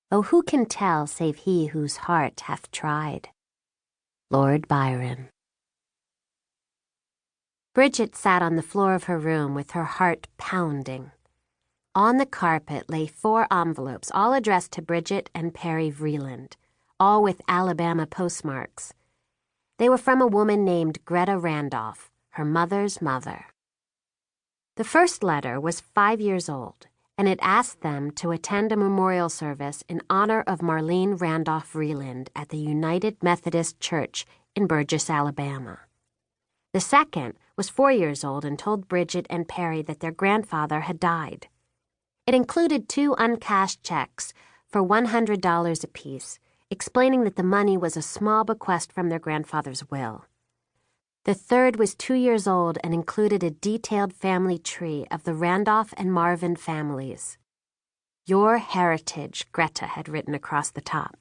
Oh, who can tell save he whose heart hath tried? Lord Byron. Bridget sat on the floor of her room with her heart pounding. On the carpet lay 4 envelopes, all addressed to Bridget and Perry Vreeland, all with Alabama postmarks. They were from a woman named Greta Randolph, her mother's mother. The first letter was 5 years old, and it asked them to attend a memorial service in honor of Marlene Randolph Vreeland at the United Methodist Church in Burgess, Alabama. The second was 4 years old and told Bridget and Perry that their grandfather had died. It included 2 uncashed checks for $100 apiece, explaining that the money was a small bequest from their grandfather's will. The third was 2 years old and included a detailed family tree of the Randolph and Marvin families. Your heritage, Greta had written across the top.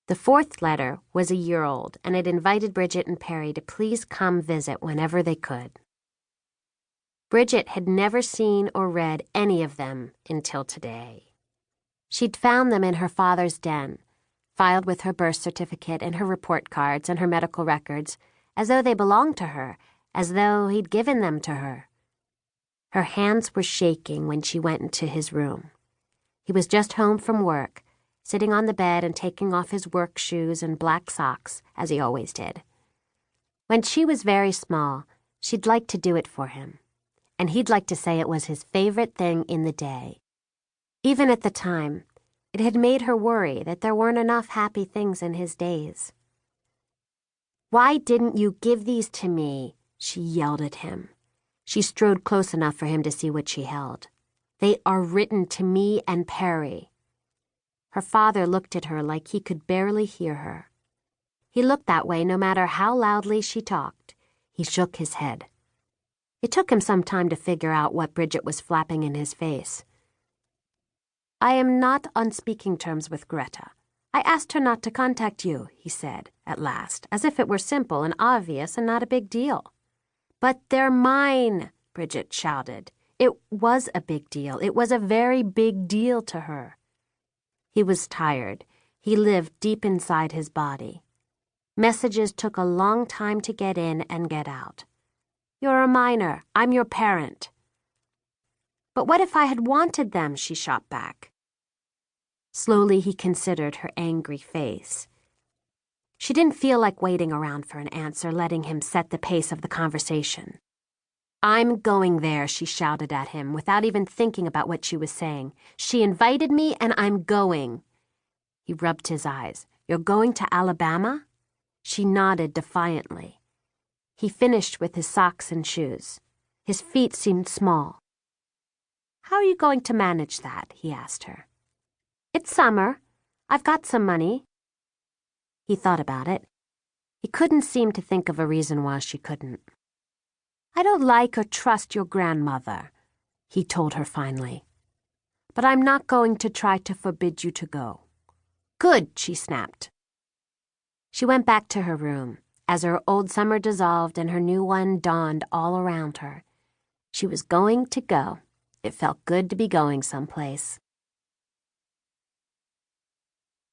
The fourth letter was a year old, and it invited Bridget and Perry to please come visit whenever they could. Bridget had never seen or read any of them until today. She'd found them in her father's den, filed with her birth certificate and her report cards and her medical records, as though they belonged to her, as though he'd given them to her. Her hands were shaking when she went into his room. He was just home from work, sitting on the bed and taking off his work shoes and black socks, as he always did. When she was very small, she'd like to do it for him, and he'd like to say it was his favorite thing in the day. Even at the time, it had made her worry that there weren't enough happy things in his days. "Why didn't you give these to me?" she yelled at him. She strode close enough for him to see what she held. "They are written to me and Perry." Her father looked at her like he could barely hear her. He looked that way no matter how loudly she talked. He shook his head. It took him some time to figure out what Bridget was flapping in his face. "I am not on speaking terms with Greta. I asked her not to contact you," he said, at last, as if it were simple and obvious and not a big deal. "But they're mine," Bridget shouted. It was a big deal. It was a very big deal to her. He was tired. He lived deep inside his body. Messages took a long time to get in and get out. "You're a minor. I'm your parent." "But what if I had wanted them?" she shot back. Slowly he considered her angry face. She didn't feel like waiting around for an answer, letting him set the pace of the conversation. "I'm going there," she shouted at him, without even thinking about what she was saying. "She invited me, and I'm going." He rubbed his eyes. "You're going to Alabama?" She nodded defiantly. He finished with his socks and shoes. His feet seemed small. "How are you going to manage that?" he asked her. "It's summer. I've got some money." He thought about it. He couldn't seem to think of a reason why she couldn't. "I don't like or trust your grandmother," he told her finally. "But I'm not going to try to forbid you to go." "Good," she snapped. She went back to her room as her old summer dissolved and her new one dawned all around her. She was going to go. It felt good to be going someplace.